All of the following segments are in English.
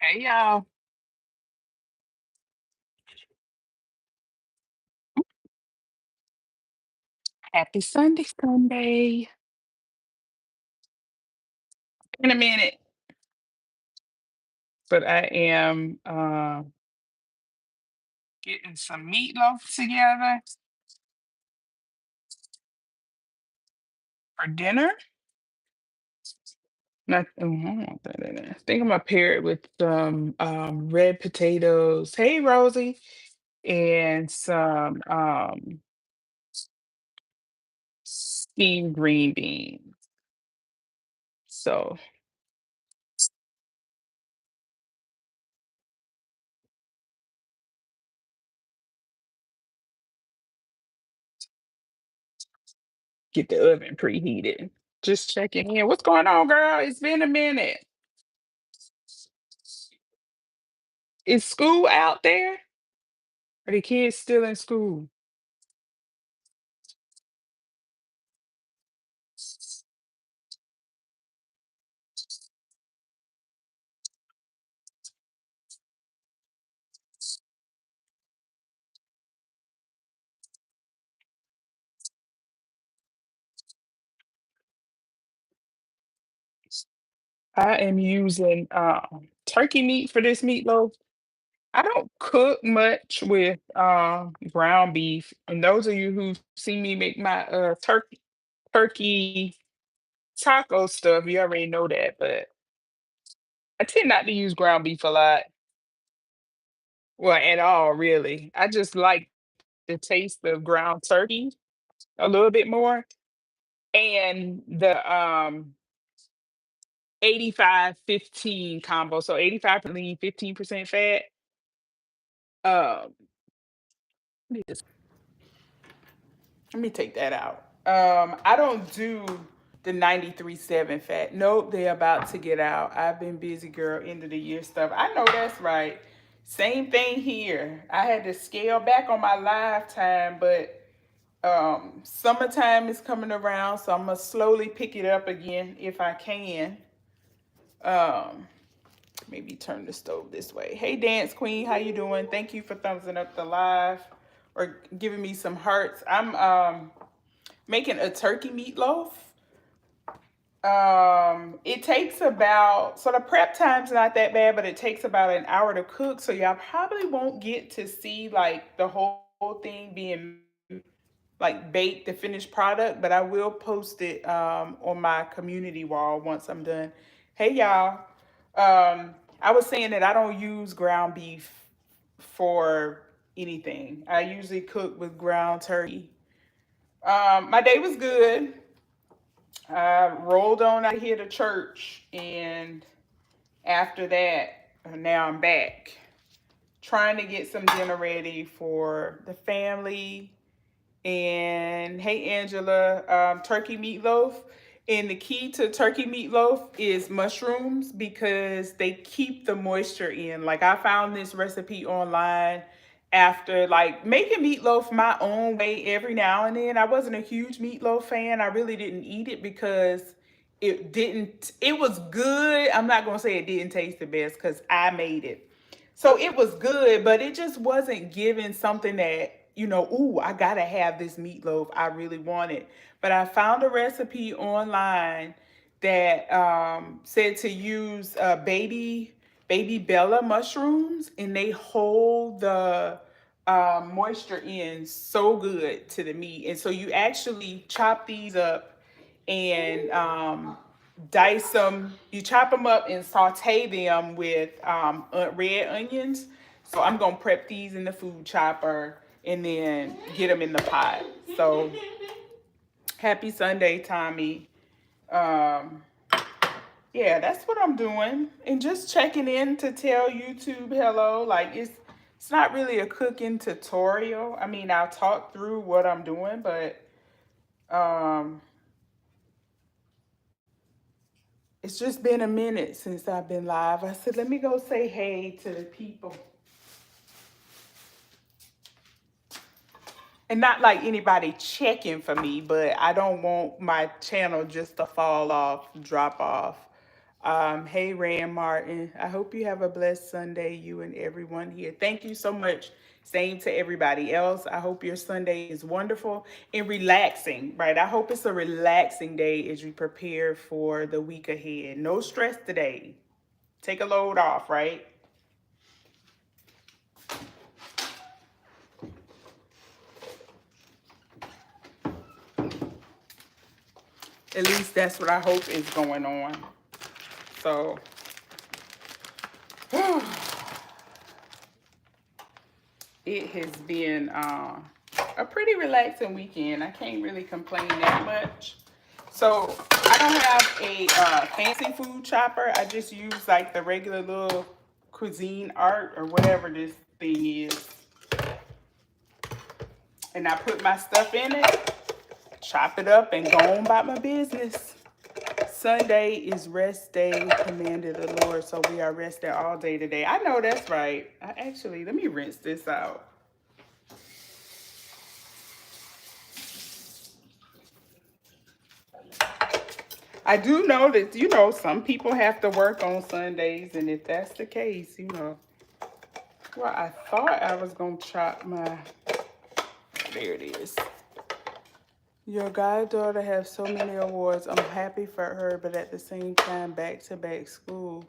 Hey y'all. Happy Sunday, Sunday. In a minute. But I am getting some meatloaf together for dinner. Not, oh, I don't want that in there. I think I'm gonna pair it with some red potatoes. Hey Rosie. And some steamed green beans. So get the oven preheated. Just checking in. What's going on, girl? It's been a minute. Is school out there? Are the kids still in school? I am using turkey meat for this meatloaf. I don't cook much with ground beef. And those of you who see me make my turkey taco stuff, you already know that. But I tend not to use ground beef a lot. Well, at all, really. I just like the taste of ground turkey a little bit more. And the 85-15 combo. So 85% lean, 15% fat. Um, Let me take that out. I don't do the 93.7 fat. Nope, they're about to get out. I've been busy, girl, end of the year stuff. I know that's right. Same thing here. I had to scale back on my live time, but summertime is coming around, so I'm gonna slowly pick it up again if I can. Um, Maybe turn the stove this way. Hey, Dance Queen, how you doing? Thank you for thumbsing up the live or giving me some hearts. I'm making a turkey meatloaf. It takes about, so the prep time's not that bad, but it takes about an hour to cook. So y'all probably won't get to see like the whole thing being like baked, the finished product, but I will post it on my community wall once I'm done. Hey y'all. I was saying that I don't use ground beef for anything. I usually cook with ground turkey. My day was good. I rolled on out here to church, and after that, now I'm back trying to get some dinner ready for the family. And hey, Angela, turkey meatloaf. And the key to turkey meatloaf is mushrooms because they keep the moisture in. Like I found this recipe online after like making meatloaf my own way every now and then. I wasn't a huge meatloaf fan. I really didn't eat it because it was good. I'm not gonna say it didn't taste the best because I made it. So it was good, but it just wasn't giving something that, ooh, I gotta have this meatloaf. I really want it. But I found a recipe online that said to use baby Bella mushrooms, and they hold the moisture in so good to the meat. And so you actually chop these up and dice them. You chop them up and saute them with red onions. So I'm gonna prep these in the food chopper and then get them in the pot. So happy Sunday, Tommy. Um, yeah, that's what I'm doing, and just checking in to tell YouTube hello. Like it's not really a cooking tutorial. I mean, I'll talk through what I'm doing, but um, it's just been a minute since I've been live. I said, let me go say hey to the people. And not like anybody checking for me, but I don't want my channel just to fall off, drop off. Hey, Rand Martin. I hope you have a blessed Sunday, you and everyone here. Thank you so much. Same to everybody else. I hope your Sunday is wonderful and relaxing, right? I hope it's a relaxing day as you prepare for the week ahead. No stress today. Take a load off, right? At least that's what I hope is going on. So, it has been a pretty relaxing weekend. I can't really complain that much. So I don't have a fancy food chopper. I just use like the regular little cuisine art or whatever this thing is. And I put my stuff in it, chop it up, and go on about my business. Sunday is rest day, commanded the Lord, so we are rested all day today. I know that's right. Let me rinse this out. I do know that, some people have to work on Sundays, and if that's the case, well, I thought I was going to chop there it is. Your goddaughter has so many awards. I'm happy for her, but at the same time, back-to-back school.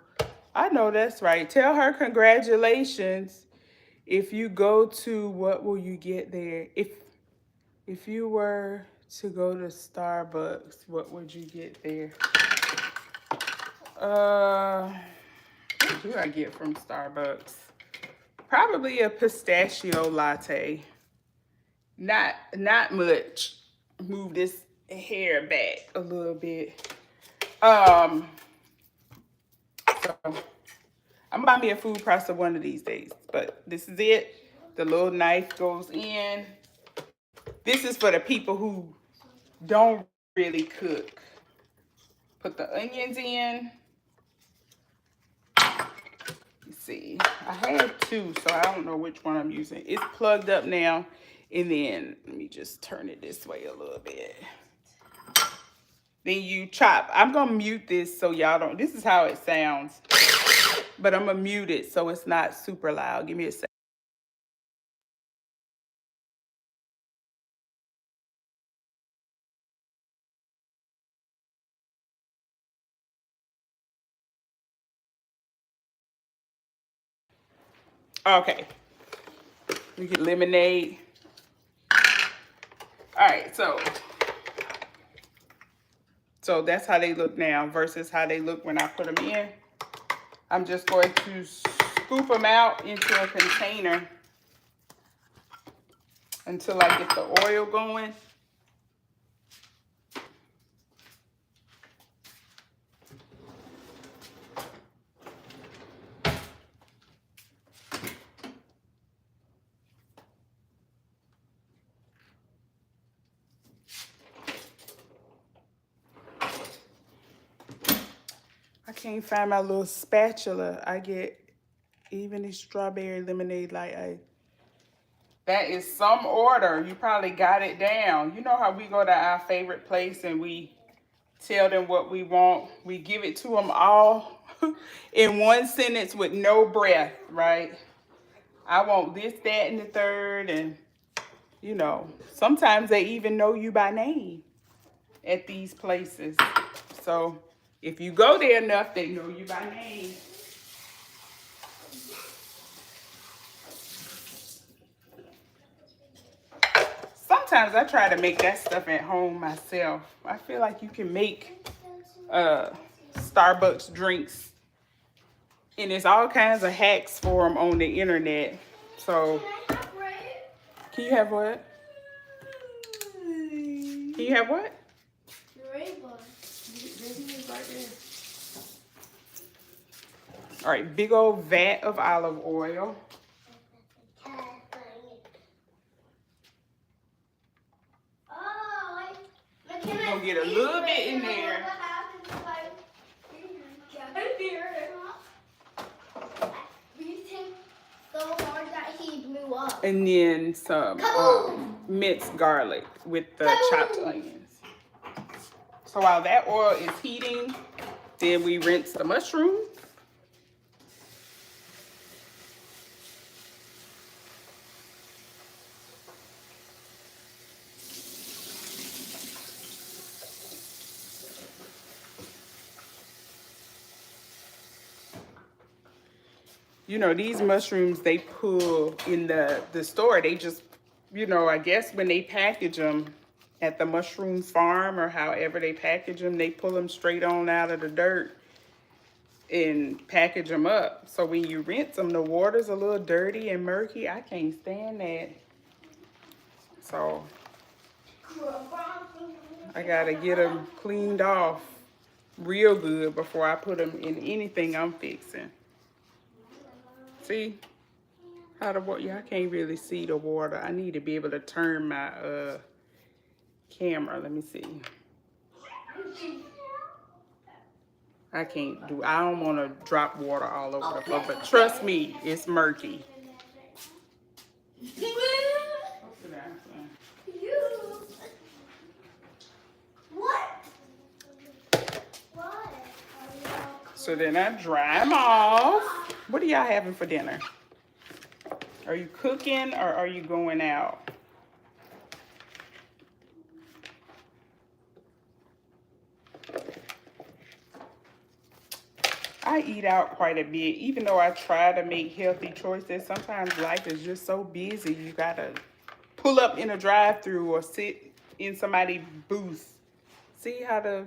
I know that's right. Tell her congratulations. If you go to, what will you get there? If you were to go to Starbucks, what would you get there? What do I get from Starbucks? Probably a pistachio latte. Not much. Move this hair back a little bit. So I'm gonna buy me a food processor one of these days. But this is it. The little knife goes in. This is for the people who don't really cook. Put the onions in. Let's see. I had two, so I don't know which one I'm using. It's plugged up now. And then let me just turn it this way a little bit. Then you chop. I'm gonna mute this so y'all don't. This is how it sounds. But I'm gonna mute it so it's not super loud. Give me a second. Okay. We get lemonade. All right, so that's how they look now versus how they look when I put them in. I'm just going to scoop them out into a container until I get the oil going. I can't find my little spatula. I get even a strawberry lemonade like that is some order. You probably got it down. You know how we go to our favorite place and we tell them what we want. We give it to them all in one sentence with no breath, right? I want this, that, and the third. And, sometimes they even know you by name at these places. So if you go there enough, they know you by name. Sometimes I try to make that stuff at home myself. I feel like you can make Starbucks drinks, and there's all kinds of hacks for them on the internet. So, can you have what? Can you have what? All right, big old vat of olive oil. We're gonna get a little bit in there. And then some minced garlic with the chopped onions. So while that oil is heating, Then we rinse the mushroom. You know, these mushrooms they pull in the store, they just, you know, I guess when they package them at the mushroom farm or however they package them, they pull them straight on out of the dirt and package them up. So when you rinse them, the water's a little dirty and murky. I can't stand that. So I gotta get them cleaned off real good before I put them in anything I'm fixing. See how the water, yeah, I can't really see the water. I need to be able to turn my camera. Let me see. I can't do, I don't want to drop water all over the floor, but trust me, it's murky. So then I dry them off. What are y'all having for dinner? Are you cooking or are you going out? I eat out quite a bit, even though I try to make healthy choices. Sometimes life is just so busy. You gotta pull up in a drive-thru or sit in somebody's booth. See how the,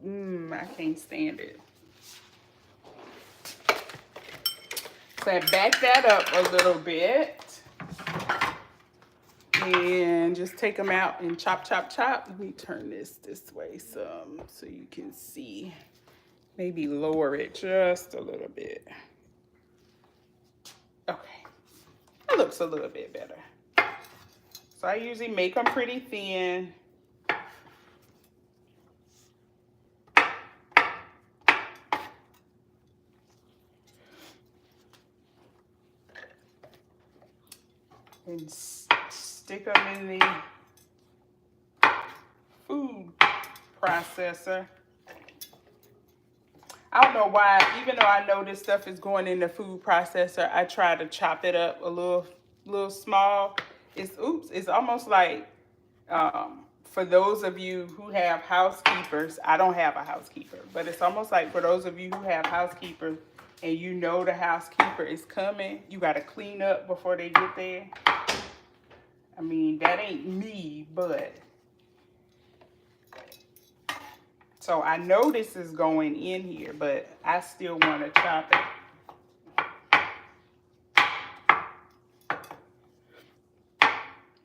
I can't stand it. So I back that up a little bit and just take them out and chop, chop, chop. Let me turn this way some so you can see. Maybe lower it just a little bit. Okay, that looks a little bit better. So I usually make them pretty thin. And stick them in the food processor. I don't know why, even though I know this stuff is going in the food processor, I try to chop it up a little small. It's almost like, for those of you who have housekeepers, I don't have a housekeeper, but it's almost like for those of you who have housekeepers and you know the housekeeper is coming, you got to clean up before they get there. I mean, that ain't me, but. So I know this is going in here, but I still want to chop it.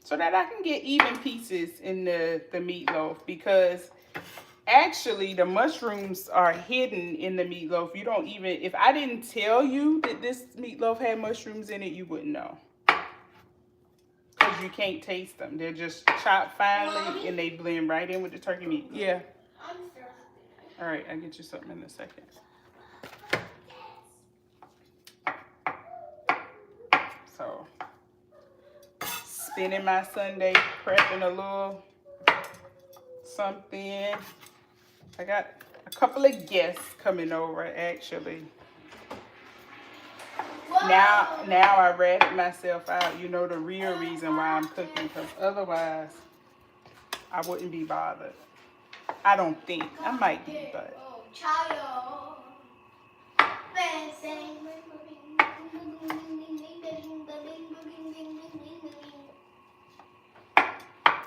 So that I can get even pieces in the meatloaf, because actually the mushrooms are hidden in the meatloaf. You don't even, if I didn't tell you that this meatloaf had mushrooms in it, you wouldn't know. Because you can't taste them. They're just chopped finely and they blend right in with the turkey meat. Yeah. All right, I'll get you something in a second. So, spending my Sunday prepping a little something. I got a couple of guests coming over, actually. Now I ratted myself out. You know the real reason why I'm cooking, because otherwise I wouldn't be bothered. I don't think. I might be, but.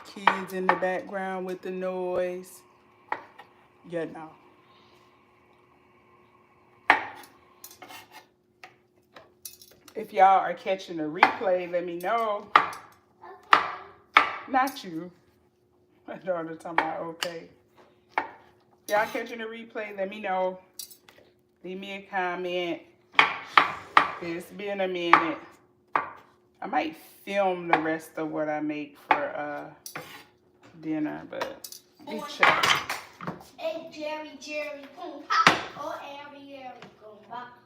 Kids in the background with the noise. You know. If y'all are catching the replay, let me know. Okay. Not you. My daughter talking about okay. Y'all catching the replay, let me know. Leave me a comment. It's been a minute. I might film the rest of what I make for dinner, but let me check. Hey, Jerry, boom, pop. Oh, Jerry, boom, pop.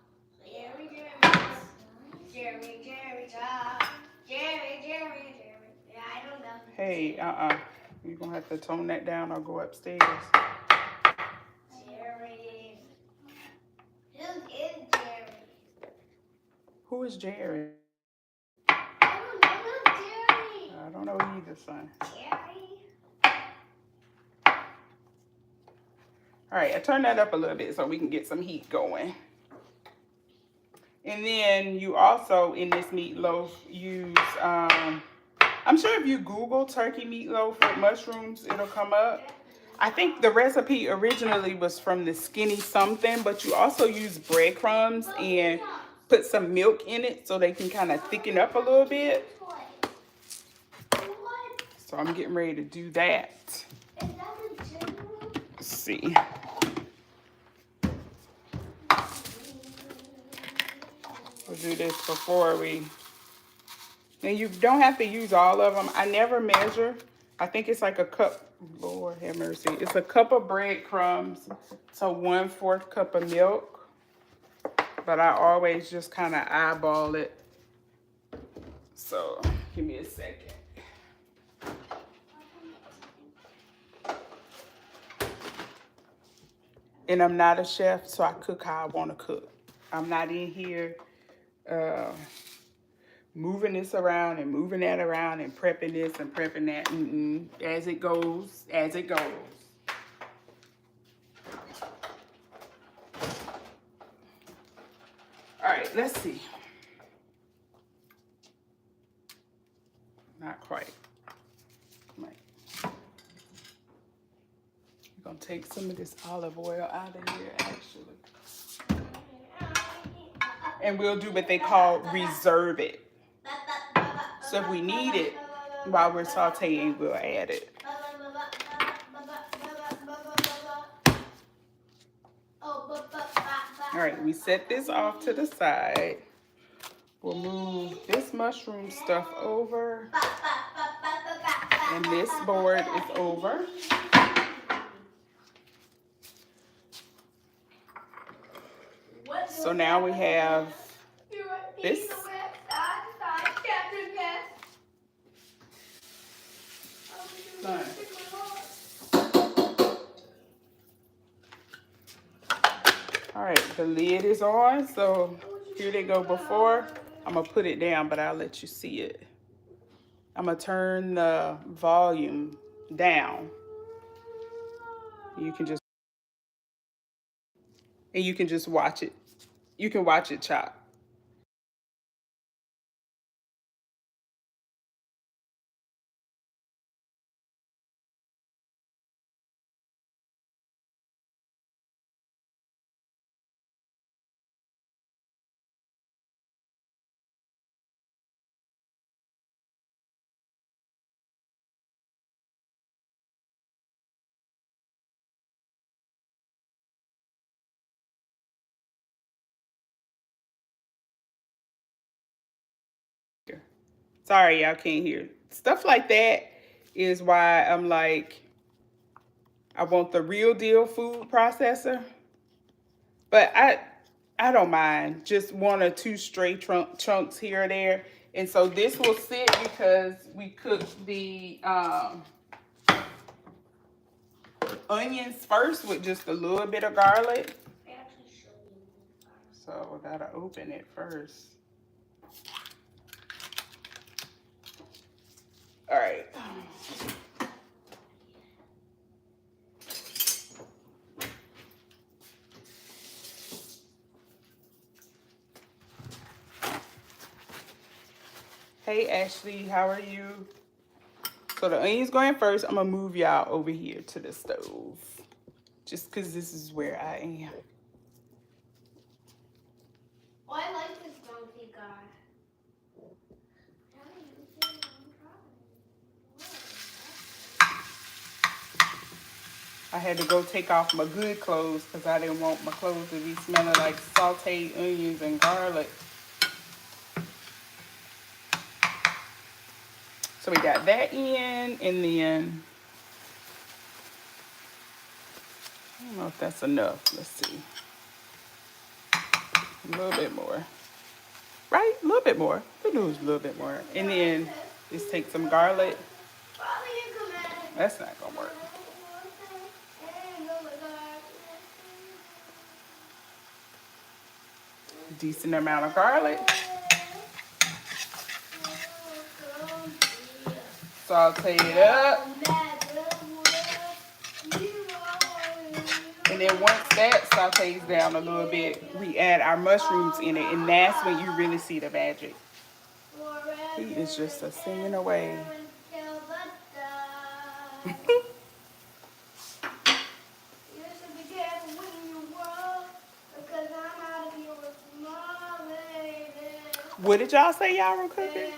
Jerry, job. Jerry. Yeah, I don't know. Hey, you're gonna have to tone that down or go upstairs. Jerry. Who is Jerry? I don't know, Jerry. I don't know either, son. Jerry. All right, I turned that up a little bit so we can get some heat going. And then you also, in this meatloaf, use, I'm sure if you Google turkey meatloaf with mushrooms, it'll come up. I think the recipe originally was from the Skinny Something, but you also use breadcrumbs and put some milk in it so they can kind of thicken up a little bit. So I'm getting ready to do that. Let's see. We'll do this before we... And you don't have to use all of them. I never measure. I think it's like a cup. Lord have mercy. It's a cup of breadcrumbs to 1/4 cup of milk. But I always just kind of eyeball it. So give me a second. And I'm not a chef, so I cook how I want to cook. I'm not in here moving this around and moving that around and prepping this and prepping that. As it goes, as it goes. All right, let's see. Not quite. We're gonna take some of this olive oil out of here, actually. And we'll do what they call reserve it. So if we need it while we're sauteing, we'll add it. All right, we set this off to the side. We'll move this mushroom stuff over. And this board is over. So now we have this. All right, the lid is on, so here they go before. I'm gonna put it down, but I'll let you see it. I'm gonna turn the volume down. You can just watch it. You can watch it chop. Sorry, y'all can't hear. Stuff like that is why I'm like, I want the real deal food processor. But I don't mind just 1 or 2 straight chunks here or there. And so this will sit because we cooked the onions first with just a little bit of garlic. So we gotta open it first. All right. Hey Ashley, how are you? So the onions going first. I'm gonna move y'all over here to the stove. Just cause this is where I am. Oh, I like this monkey guy. I had to go take off my good clothes because I didn't want my clothes to be smelling like sauteed onions and garlic. So we got that in, and then I don't know if that's enough. Let's see. A little bit more. Right? A little bit more. We do a little bit more. And then just take some garlic. That's not gonna work. Decent amount of garlic. Saute it up. And then once that sautés down a little bit, we add our mushrooms in it. And that's when you really see the magic. He is just a singing away. What did y'all say y'all were cooking?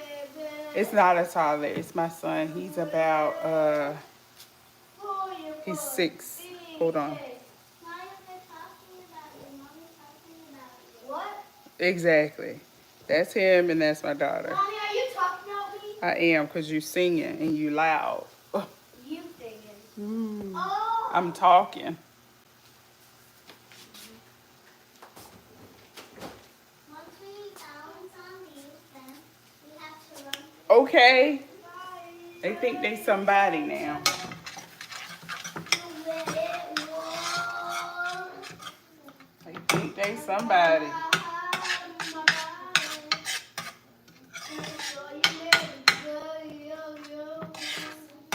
It's not a toddler. It's my son. He's about, he's 6. Hold on. What? Exactly. That's him and that's my daughter. Mommy, are you talking about me? I am, because you singing and you loud. You singing. Oh. I'm talking. Once we balance on these, then we have to run. Okay. They think they somebody now. They think they somebody.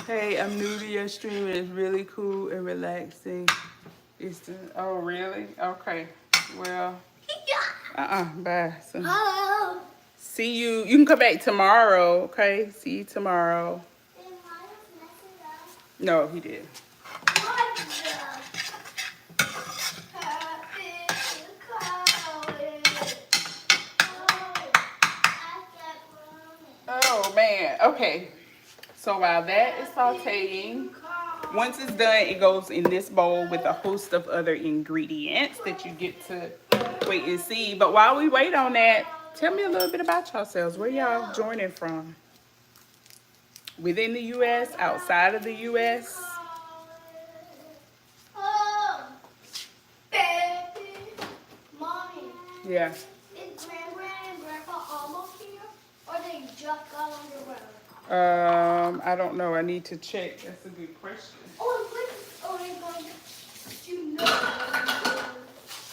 Hey, I'm new to your stream and it's really cool and relaxing. Oh, really? Okay. Well, bye. So, Hello. see you. You can come back tomorrow, okay? See you tomorrow. No, he did. Oh, man. Okay. So while that is sauteing, once it's done, it goes in this bowl with a host of other ingredients that you get to wait and see. But while we wait on that, tell me a little bit about yourselves. Where y'all joining from? Within the U.S., outside of the U.S.? Mommy, Yeah. is Grandma and Grandpa almost here, or they just got on the road? I don't know. I need to check. That's a good question.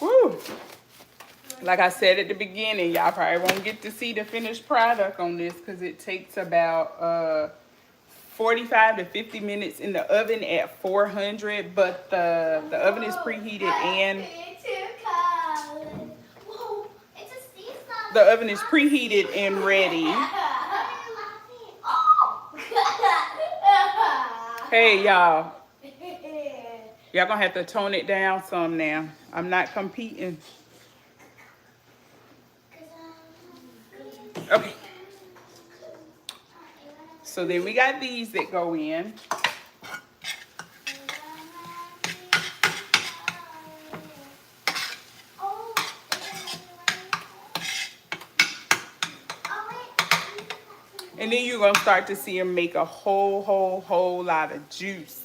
Woo. Like I said at the beginning, y'all probably won't get to see the finished product on this because it takes about 45 to 50 minutes in the oven at 400, but the oven is preheated and the oven is preheated and ready. Hey, y'all. Y'all gonna have to tone it down some now. I'm not competing. Okay. So then we got these that go in. And then you're gonna start to see them make a whole lot of juice.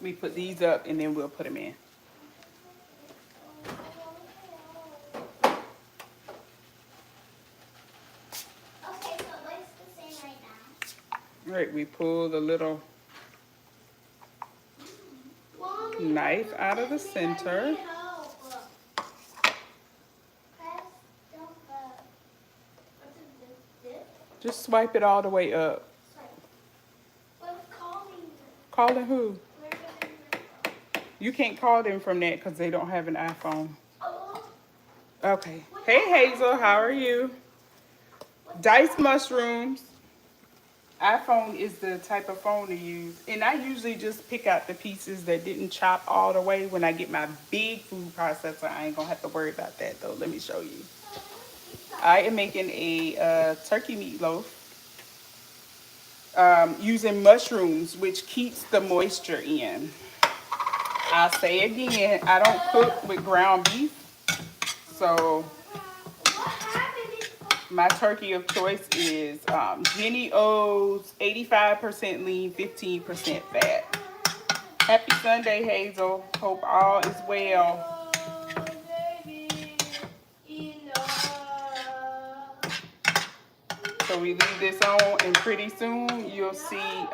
We put these up and then we'll put them in. Okay, so it looks the same right now. All right, we pull the little knife out of the center. Just swipe it all the way up. Calling who? You can't call them from that because they don't have an iPhone. Okay. Hey, Hazel, how are you? Diced mushrooms. iPhone is the type of phone to use. And I usually just pick out the pieces that didn't chop all the way. When I get my big food processor, I ain't going to have to worry about that, though. Let me show you. I am making a turkey meatloaf using mushrooms, which keeps the moisture in. I'll say again, I don't cook with ground beef. So my turkey of choice is Jenny O's 85% lean, 15% fat. Happy Sunday, Hazel. Hope all is well. So we leave this on and pretty soon you'll see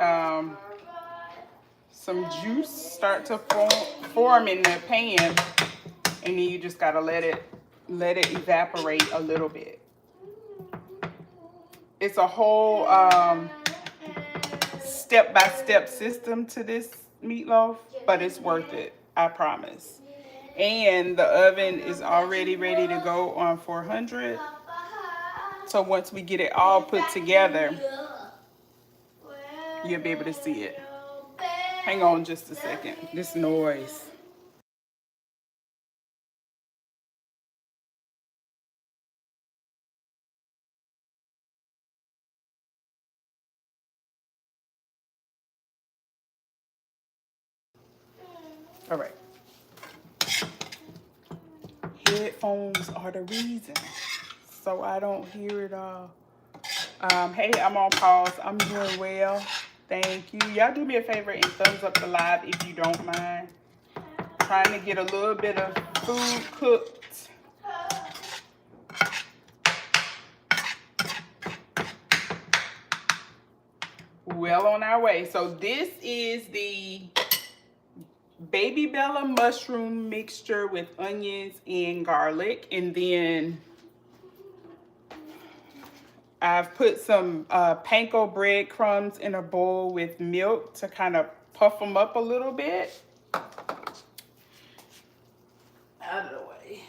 some juice start to form in the pan. And then you just gotta let it evaporate a little bit. It's a whole step-by-step system to this meatloaf, but it's worth it, I promise. And the oven is already ready to go on 400. So once we get it all put together, you'll be able to see it. Hang on just a second. This noise. All right. Headphones are the reason, so I don't hear it all. Hey, I'm on pause. I'm doing well. Thank you. Y'all do me a favor and thumbs up the live if you don't mind. Trying to get a little bit of food cooked. Well on our way. So this is the baby Bella mushroom mixture with onions and garlic. And then I've put some panko breadcrumbs in a bowl with milk to kind of puff them up a little bit. Out of the way.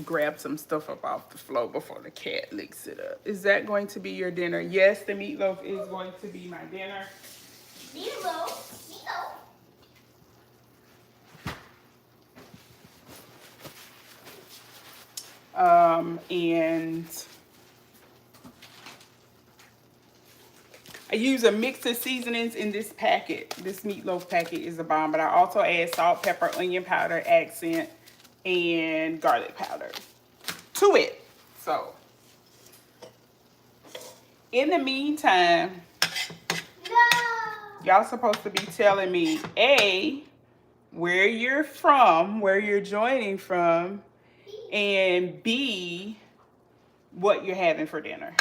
Grab some stuff up off the floor before the cat licks it up. Is that going to be your dinner? Yes, the meatloaf is going to be my dinner. Meatloaf. And I use a mix of seasonings in this packet. This meatloaf packet is a bomb, but I also add salt, pepper, onion powder, accent, and garlic powder to it. So, in the meantime, y'all supposed to be telling me A, where you're from, where you're joining from, and B, what you're having for dinner.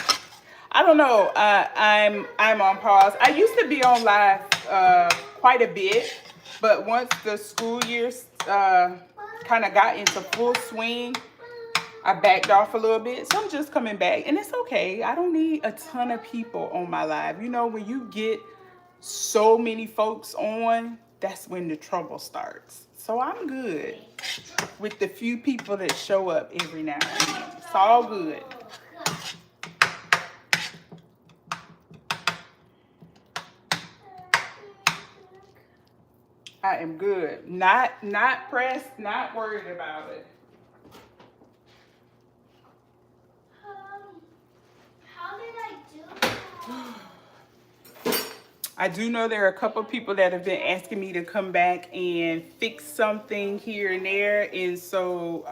I don't know. I'm on pause. I used to be on live quite a bit, but once the school year kind of got into full swing, I backed off a little bit. So I'm just coming back, and it's okay. I don't need a ton of people on my live. You know, when you get so many folks on, that's when the trouble starts. So I'm good with the few people that show up every now and then. It's all good. I am good. Not pressed, not worried about it. How did I do that? I do know there are a couple people that have been asking me to come back and fix something here and there, and so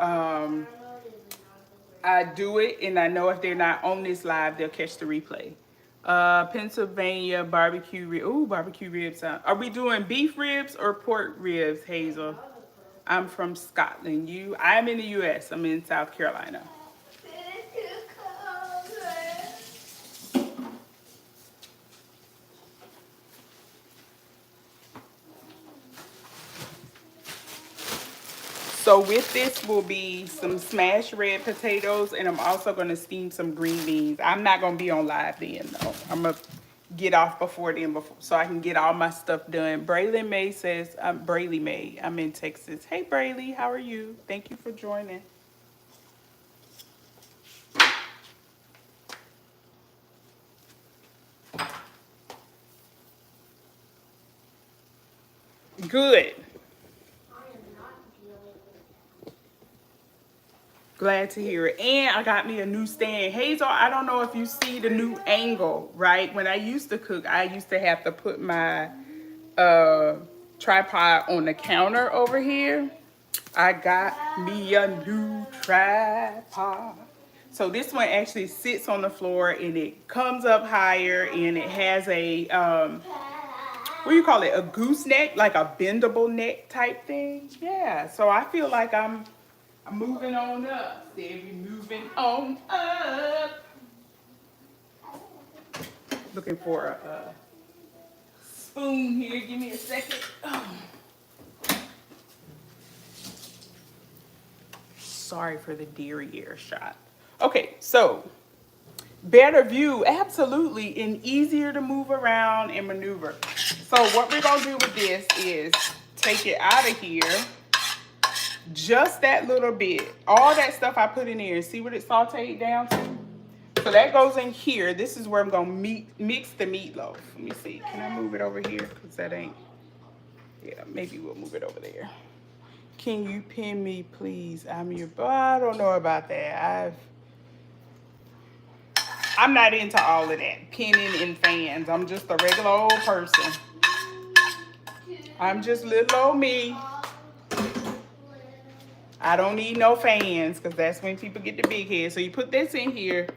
I do it, and I know if they're not on this live, they'll catch the replay. Pennsylvania barbecue rib. Ooh, barbecue ribs. Are we doing beef ribs or pork ribs, Hazel? I'm from Scotland. I'm in the U.S. I'm in South Carolina. So with this will be some smashed red potatoes, and I'm also going to steam some green beans. I'm not going to be on live then, though. I'm going to get off before then, so I can get all my stuff done. Braylon May says, Brayley May, I'm in Texas. Hey, Brayley, how are you? Thank you for joining. Good. Glad to hear it. And I got me a new stand. Hazel, I don't know if you see the new angle, right? When I used to cook, I used to have to put my tripod on the counter over here. I got me a new tripod. So this one actually sits on the floor, and it comes up higher, and it has a, what do you call it? A gooseneck, like a bendable neck type thing. Yeah, so I feel like I'm moving on up. They're moving on up. Looking for a spoon here. Give me a second. Oh. Sorry for the deer ear shot. Okay, so better view, absolutely, and easier to move around and maneuver. So what we're gonna do with this is take it out of here, just that little bit. All that stuff I put in there, see what it sauteed down to? So that goes in here. This is where I'm gonna mix the meatloaf. Let me see, can I move it over here? Cause that ain't, yeah, maybe we'll move it over there. Can you pin me, please? I'm your, I don't know about that. I'm not into all of that, pinning and fans. I'm just a regular old person. I'm just little old me. I don't need no fans because that's when people get the big head. So you put this in here,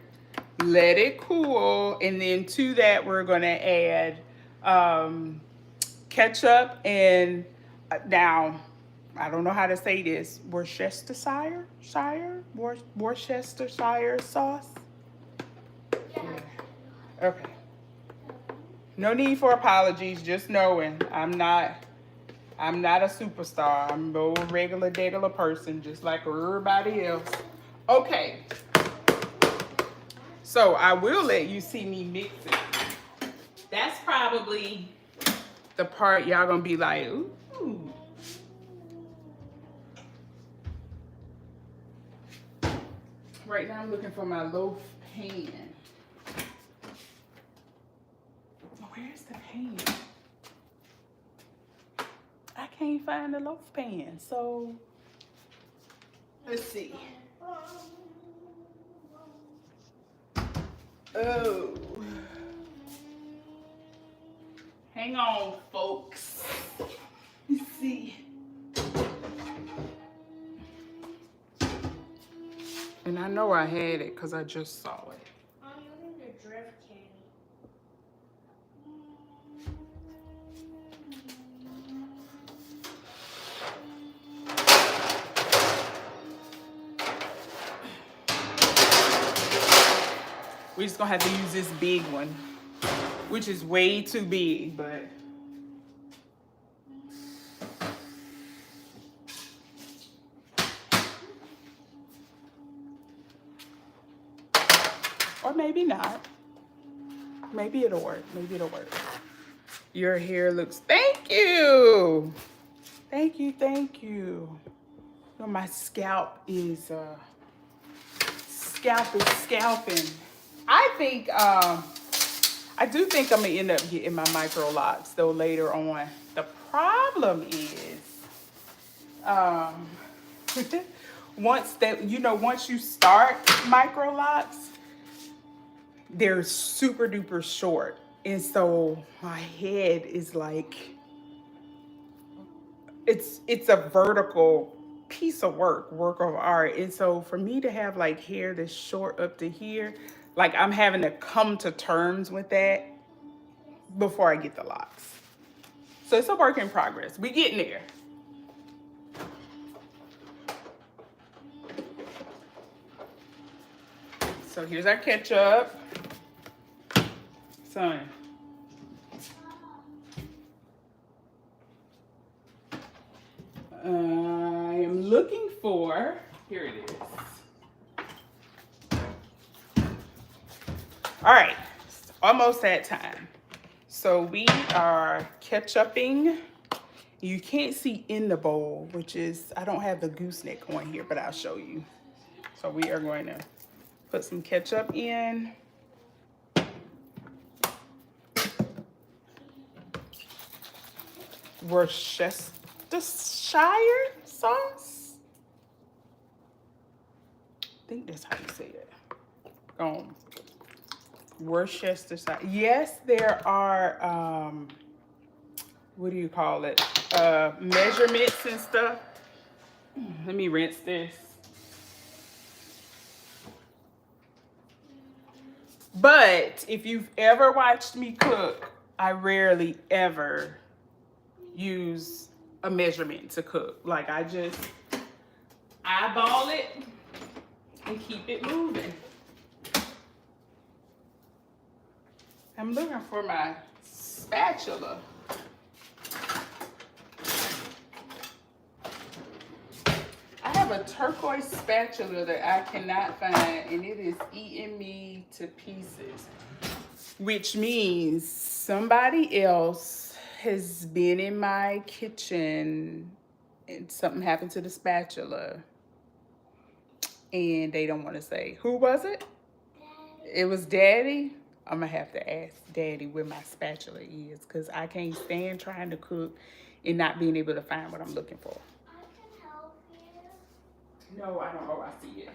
let it cool, and then to that we're gonna add ketchup and now I don't know how to say this, Worcestershire sauce. Okay. No need for apologies, just knowing I'm not a superstar. I'm a regular degular person, just like everybody else. Okay. So I will let you see me mix it. That's probably the part y'all gonna be like, ooh. Right now I'm looking for my loaf pan. Where's the pan? I can't find the loaf pan, so let's see. Oh. Hang on, folks. Let's see. And I know I had it because I just saw it. I'm using the drift candy. We're just gonna have to use this big one, which is way too big, but or maybe not. Maybe it'll work. Maybe it'll work. Your hair looks, thank you. Thank you, thank you. You know, my scalp is scalping. I do think I'm gonna end up getting my micro locks though later on. The problem is, once you start micro locks, they're super duper short. And so my head is like, it's a vertical piece of work of art. And so for me to have like hair that's short up to here, like I'm having to come to terms with that before I get the locks. So it's a work in progress. We getting there. So here's our ketchup. Son. I am looking for, here it is. All right, it's almost that time. So we are ketchuping. You can't see in the bowl, which is, I don't have the gooseneck on here, but I'll show you. So we are going to put some ketchup in. Worcestershire sauce. I think that's how you say it. Worcestershire. Yes, there are, what do you call it? Measurements and stuff. Let me rinse this. But if you've ever watched me cook, I rarely ever use a measurement to cook. Like I just eyeball it and keep it moving. I'm looking for my spatula. I have a turquoise spatula that I cannot find, and it is eating me to pieces. Which means somebody else has been in my kitchen and something happened to the spatula. And they don't want to say. Who was it? It was Daddy. I'm going to have to ask Daddy where my spatula is because I can't stand trying to cook and not being able to find what I'm looking for. I can help you. No, I don't know. I see it.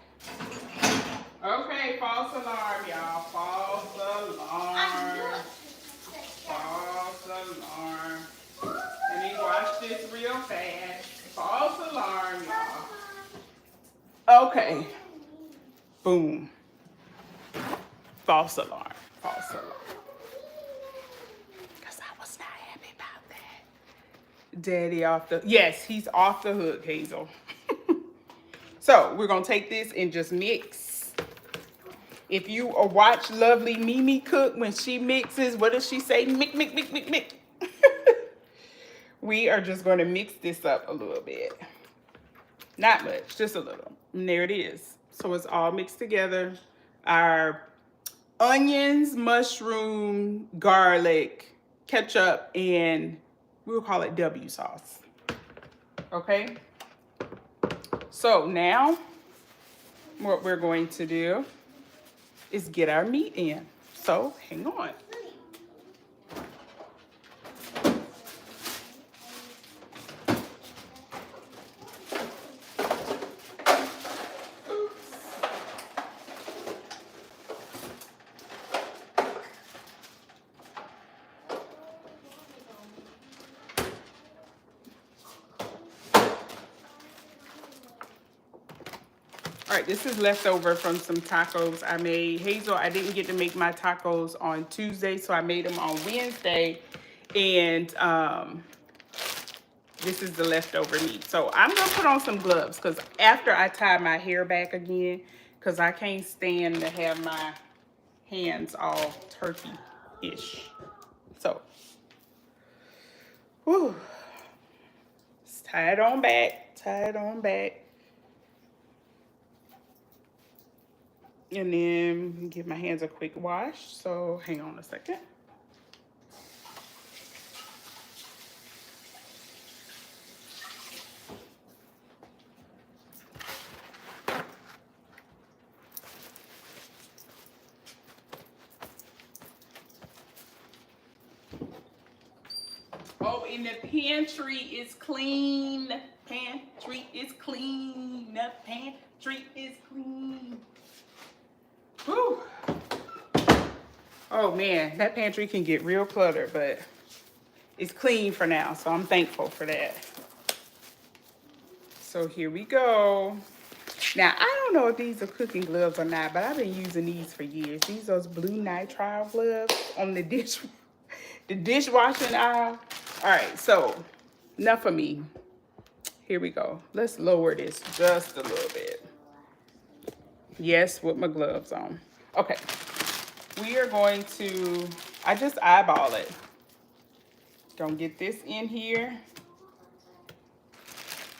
Okay, false alarm, y'all. False alarm. False alarm. Let me watch this real fast. False alarm, y'all. Okay. Boom. False alarm. False alarm. Because I was not happy about that. Daddy off the... Yes, he's off the hook, Hazel. So, we're going to take this and just mix. If you watch lovely Mimi cook when she mixes, what does she say? Mix, mix, mix, mix, mix. We are just going to mix this up a little bit. Not much, just a little. And there it is. So it's all mixed together. Our onions, mushroom, garlic, ketchup, and we'll call it W sauce. Okay? So now, what we're going to do is get our meat in. So hang on. All right, this is leftover from some tacos I made. Hazel, I didn't get to make my tacos on Tuesday, so I made them on Wednesday. And this is the leftover meat. So I'm going to put on some gloves because after I tie my hair back again, because I can't stand to have my hands all turkey-ish. So, whew. Let's tie it on back, tie it on back. And then give my hands a quick wash. So hang on a second. Oh, and the pantry is clean. Pantry is clean. The pantry is clean. Whew. Oh man, that pantry can get real cluttered, but it's clean for now, so I'm thankful for that. So here we go. Now, I don't know if these are cooking gloves or not, but I've been using these for years. These are those blue nitrile gloves on the dishwashing aisle. All right, so enough of me. Here we go. Let's lower this just a little bit. Yes, with my gloves on. Okay, we are going to, I just eyeball it. Gonna get this in here.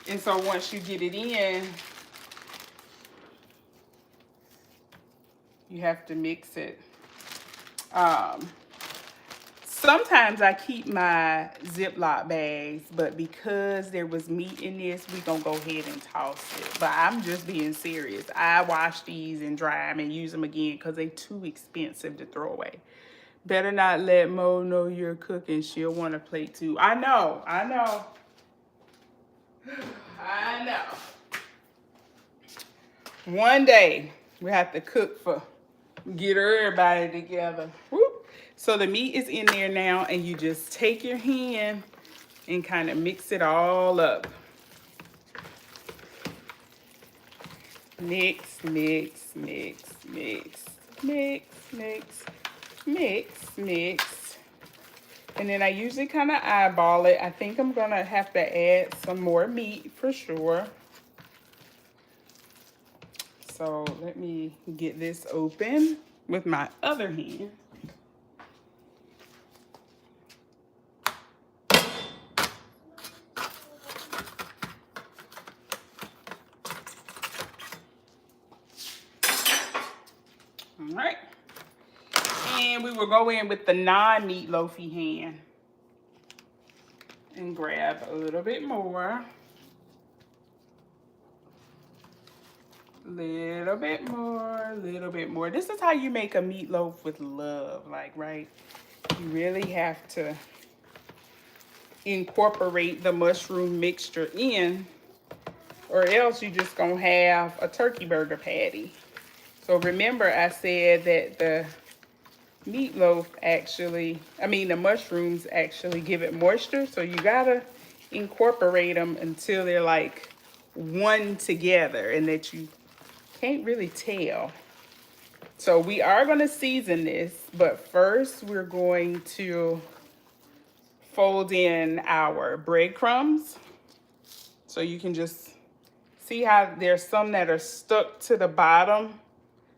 And so once you get it in, you have to mix it. Sometimes I keep my Ziploc bags, but because there was meat in this, we're gonna go ahead and toss it. But I'm just being serious. I wash these and dry them and use them again because they're too expensive to throw away. Better not let Mo know you're cooking. She'll want a plate too. I know. I know. One day, we have to cook for, get everybody together. Whoop. So the meat is in there now, and you just take your hand and kind of mix it all up. Mix, mix, mix, mix, mix, mix, mix, mix. And then I usually kind of eyeball it. I think I'm going to have to add some more meat for sure. So let me get this open with my other hand. All right. And we will go in with the non-meatloafy hand and grab a little bit more. Little bit more, little bit more. This is how you make a meatloaf with love, like, right? You really have to incorporate the mushroom mixture in, or else you just gonna have a turkey burger patty. So remember I said that the meatloaf actually, the mushrooms actually give it moisture. So you gotta incorporate them until they're like one together and that you can't really tell. So we are gonna season this, but first we're going to fold in our breadcrumbs. So you can just see how there's some that are stuck to the bottom.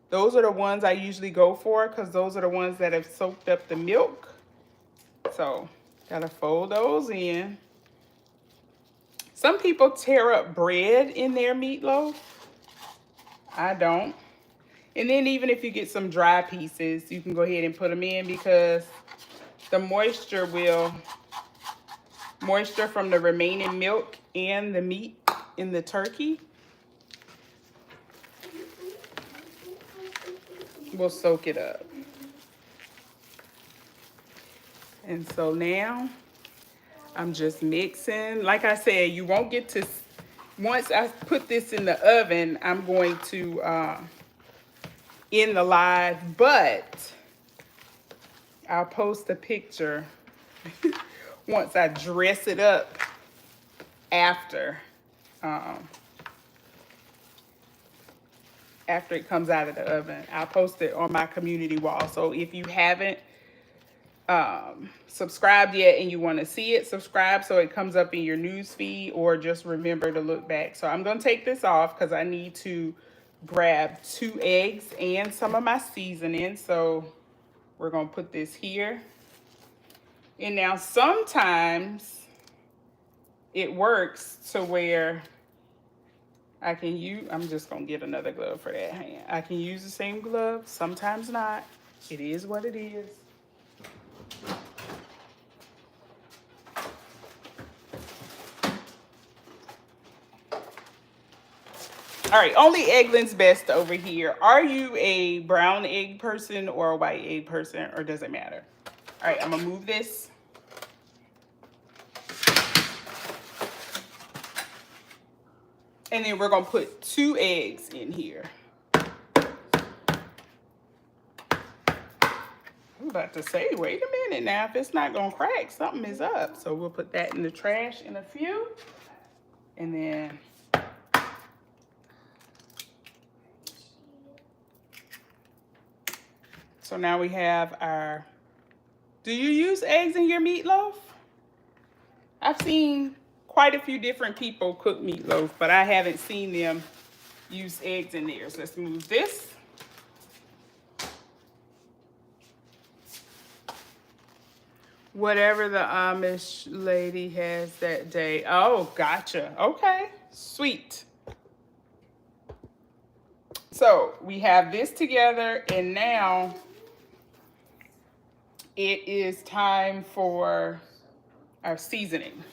Those are the ones I usually go for because those are the ones that have soaked up the milk. So gotta fold those in. Some people tear up bread in their meatloaf. I don't. And then even if you get some dry pieces, you can go ahead and put them in because the moisture from the remaining milk and the meat in the turkey will soak it up. And so now I'm just mixing. Like I said, you won't get to, once I put this in the oven, I'm going to end the live, but I'll post a picture once I dress it up after it comes out of the oven. I'll post it on my community wall. So if you haven't subscribed yet and you want to see it, subscribe so it comes up in your news feed, or just remember to look back. So I'm going to take this off because I need to grab 2 eggs and some of my seasoning. So we're going to put this here. And now sometimes it works to where I can use, I'm just going to get another glove for that hand. I can use the same glove, sometimes not. It is what it is. All right, only Eggland's Best over here. Are you a brown egg person or a white egg person, or does it matter? All right, I'm gonna move this. And then we're gonna put 2 eggs in here. I'm about to say, wait a minute now, if it's not gonna crack, something is up. So we'll put that in the trash in a few. And then so now we have our, do you use eggs in your meatloaf? I've seen quite a few different people cook meatloaf, but I haven't seen them use eggs in theirs. Let's move this. Whatever the Amish lady has that day. Oh, gotcha. Okay, sweet. So we have this together, and now it is time for our seasoning.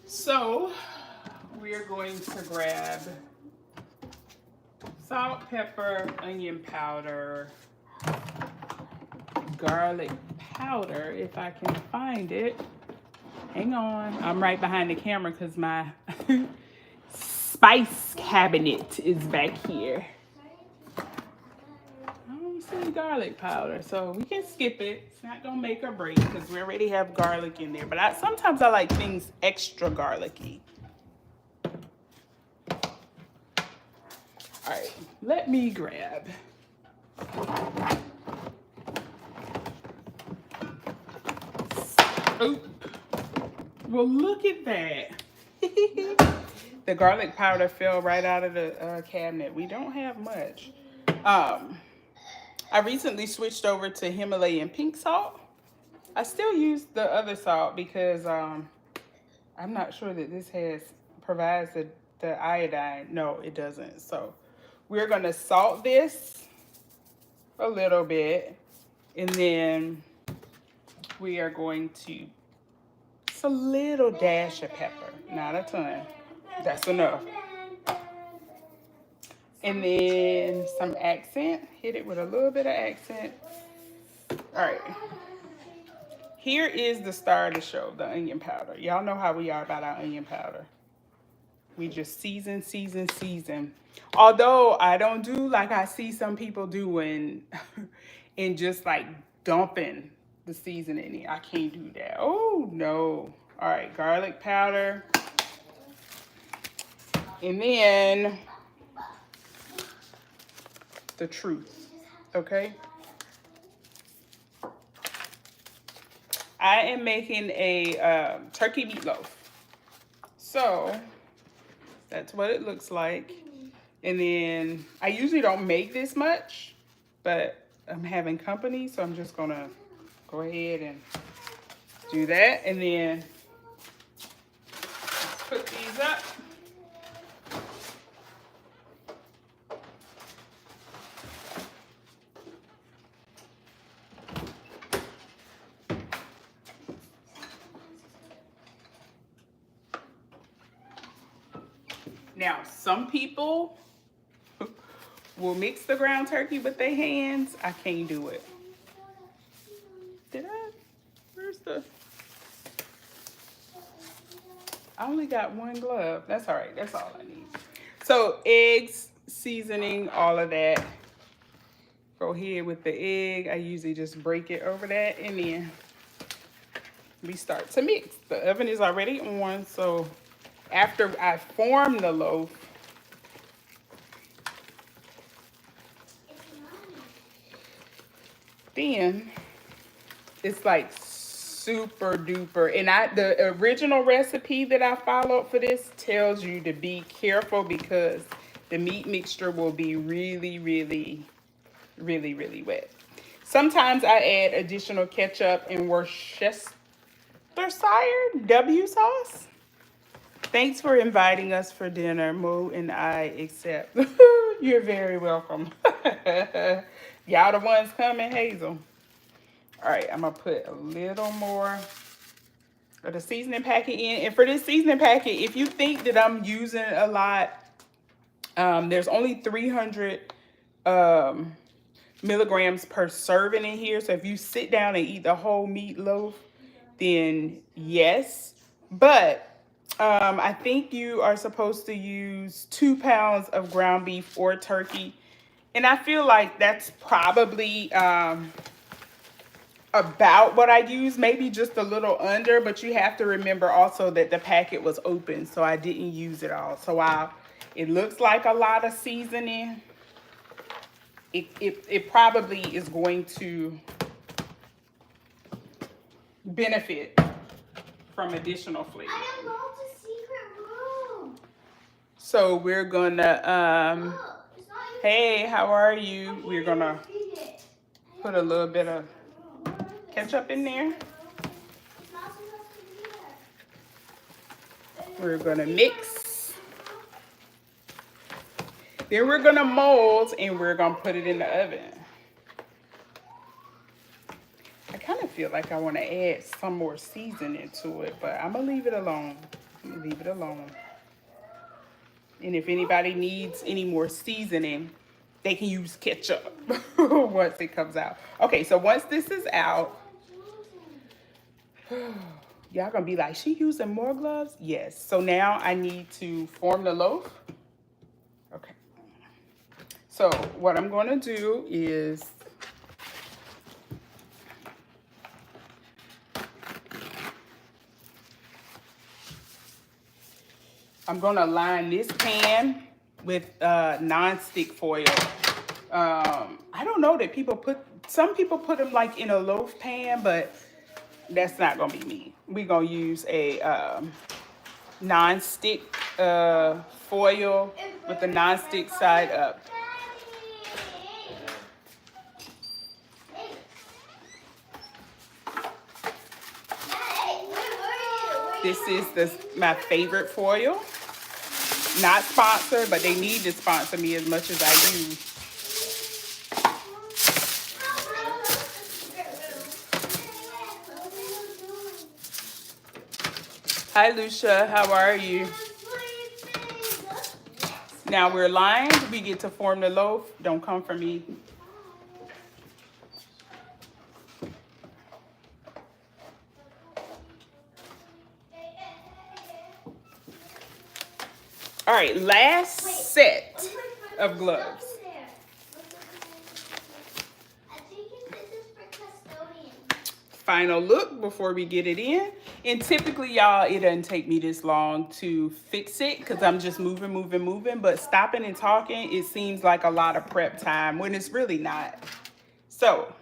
So we're going to grab salt, pepper, onion powder, garlic powder, if I can find it. Hang on, I'm right behind the camera because my spice cabinet is back here. I don't see garlic powder, so we can skip it. It's not gonna make or break because we already have garlic in there, but sometimes I like things extra garlicky. All right, let me grab. Oh, well, look at that. The garlic powder fell right out of the cabinet. We don't have much. I recently switched over to Himalayan pink salt. I still use the other salt because I'm not sure that this provides the iodine. No, it doesn't. So we're gonna salt this. a little bit. And then we are going to, just a little dash of pepper, not a ton. That's enough. And then some accent. Hit it with a little bit of accent. All right. Here is the star of the show, the onion powder. Y'all know how we are about our onion powder. We just season, season, season. Although I don't do like I see some people doing and just like dumping the seasoning in. I can't do that. Oh, no. All right, garlic powder. And then the truth, okay? I am making a turkey meatloaf. So that's what it looks like. And then I usually don't make this much, but I'm having company, so I'm just gonna go ahead and do that. And then let's put these up. Now, some people will mix the ground turkey with their hands. I can't do it. Did I? Where's the... I only got one glove. That's all right. That's all I need. So eggs, seasoning, all of that. Go ahead with the egg. I usually just break it over that, and then we start to mix. The oven is already on, so after I form the loaf, then it's like super duper. And the original recipe that I followed for this tells you to be careful because the meat mixture will be really, really, really, really wet. Sometimes I add additional ketchup and Worcestershire W sauce. Thanks for inviting us for dinner. Mo and I accept. You're very welcome. Y'all the ones coming, Hazel. All right, I'm going to put a little more of the seasoning packet in. And for this seasoning packet, if you think that I'm using a lot, there's only 300 milligrams per serving in here. So if you sit down and eat the whole meatloaf, then yes. But I think you are supposed to use 2 pounds of ground beef or turkey. And I feel like that's probably about what I use, maybe just a little under, but you have to remember also that the packet was open, so I didn't use it all. So while it looks like a lot of seasoning, it probably is going to benefit from additional flavor. I am going to secret room. So we're gonna, hey, how are you? We're gonna put a little bit of ketchup in there. We're gonna mix. Then we're gonna mold and we're gonna put it in the oven. I kind of feel like I want to add some more seasoning to it, but I'm gonna leave it alone. I'm gonna leave it alone. And if anybody needs any more seasoning, they can use ketchup once it comes out. Okay, so once this is out, y'all gonna be like, she using more gloves? Yes. So now I need to form the loaf. Okay. So what I'm gonna do is I'm gonna line this pan with non-stick foil. I don't know that some people put them like in a loaf pan, but that's not gonna be me. We're gonna use a non-stick foil with the non-stick side up. This is my favorite foil. Not sponsored, but they need to sponsor me as much as I use. Hi, Lucia. How are you? Now we're lined. We get to form the loaf. Don't come for me. All right, last set of gloves. Final look before we get it in. And typically, y'all, it doesn't take me this long to fix it because I'm just moving. But stopping and talking, it seems like a lot of prep time when it's really not. So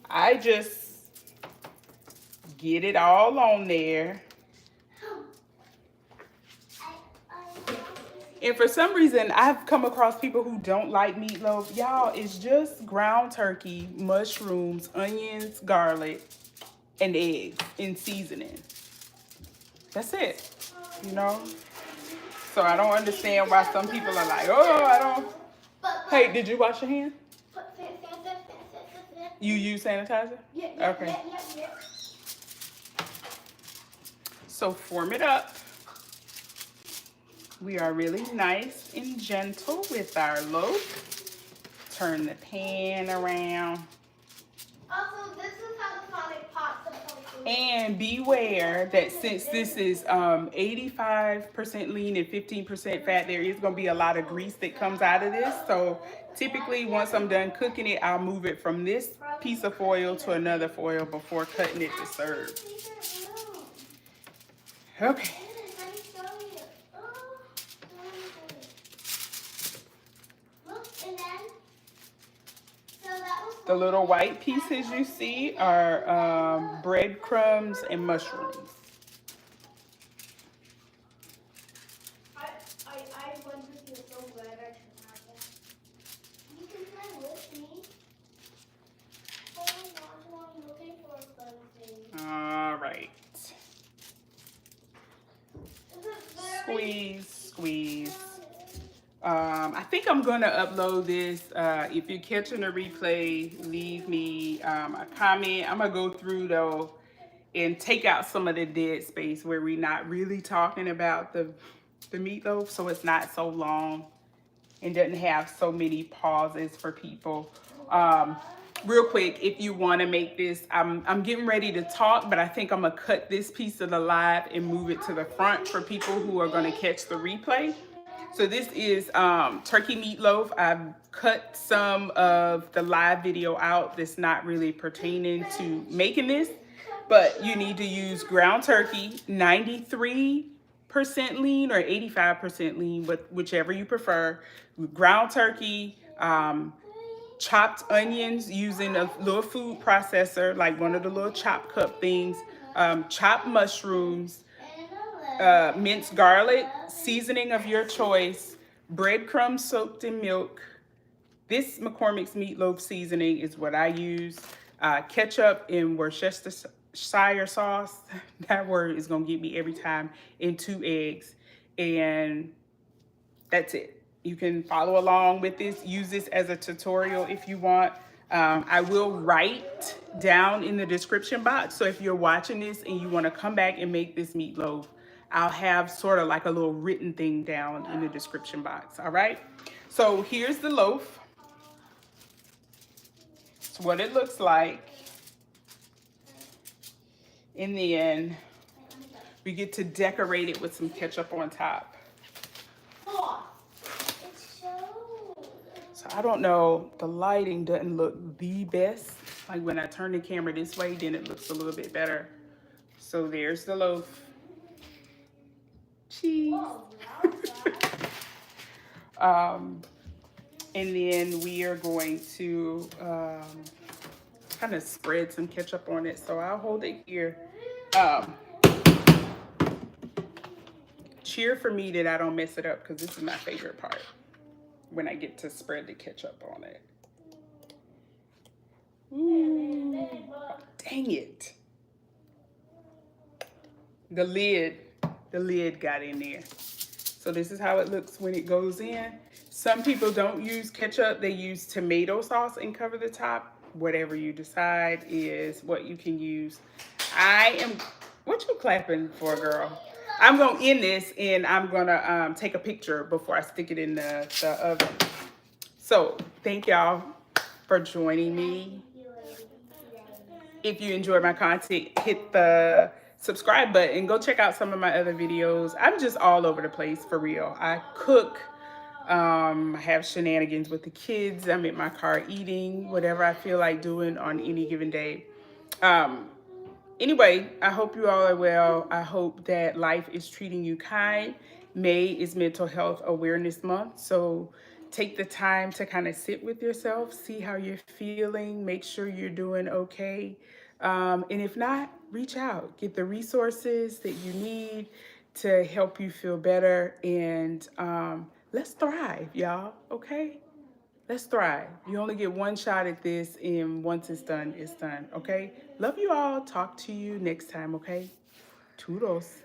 I just get it all on there. And for some reason, I've come across people who don't like meatloaf. Y'all, it's just ground turkey, mushrooms, onions, garlic, and eggs in seasoning. That's it, you know? So I don't understand why some people are like, oh, I don't. Hey, did you wash your hands? You use sanitizer? Yeah. Okay. So form it up. We are really nice and gentle with our loaf. Turn the pan around. Also, this is how the Sonic pot's supposed to be. And beware that since this is 85% lean and 15% fat, there is going to be a lot of grease that comes out of this. So typically, once I'm done cooking it, I'll move it from this piece of foil to another foil before cutting it to serve. Okay. The little white pieces you see are breadcrumbs and mushrooms. I went with you so good. I should have that. You can play with me. Oh my gosh, I'm looking for something. All right. Squeeze. I think I'm gonna upload this. If you're catching a replay, leave me a comment. I'm gonna go through though and take out some of the dead space where we're not really talking about the meatloaf, so it's not so long and doesn't have so many pauses for people. Real quick, if you want to make this, I'm getting ready to talk, but I think I'm gonna cut this piece of the live and move it to the front for people who are gonna catch the replay. So this is turkey meatloaf. I've cut some of the live video out that's not really pertaining to making this, but you need to use ground turkey, 93% lean or 85% lean, whichever you prefer. Ground turkey, chopped onions using a little food processor, like one of the little chop cup things, chopped mushrooms, minced garlic, seasoning of your choice, breadcrumbs soaked in milk. This McCormick's meatloaf seasoning is what I use. Ketchup and Worcestershire sauce. That word is gonna get me every time. And 2 eggs. And that's it. You can follow along with this. Use this as a tutorial if you want. I will write down in the description box. So if you're watching this and you want to come back and make this meatloaf, I'll have sort of like a little written thing down in the description box. All right. So here's the loaf. It's what it looks like. And then we get to decorate it with some ketchup on top. So I don't know, the lighting doesn't look the best. Like when I turn the camera this way, then it looks a little bit better. So there's the loaf. Cheese. And then we are going to kind of spread some ketchup on it. So I'll hold it here. Cheer for me that I don't mess it up because this is my favorite part. When I get to spread the ketchup on it. Ooh, dang it. The lid got in there. So this is how it looks when it goes in. Some people don't use ketchup, they use tomato sauce and cover the top. Whatever you decide is what you can use. I am What you clapping for, girl? I'm gonna end this and I'm gonna take a picture before I stick it in the oven. So thank y'all for joining me. If you enjoyed my content, hit the subscribe button. Go check out some of my other videos. I'm just all over the place for real. I cook. I have shenanigans with the kids. I'm in my car eating whatever I feel like doing on any given day. Um, anyway, I hope you all are well. I hope that life is treating you kind. May is Mental Health Awareness Month. So take the time to kind of sit with yourself, see how you're feeling, make sure you're doing okay. And if not, reach out, get the resources that you need to help you feel better. And let's thrive, y'all, okay? Let's thrive. You only get one shot at this, and once it's done, okay? Love you all. Talk to you next time, okay? Toodles.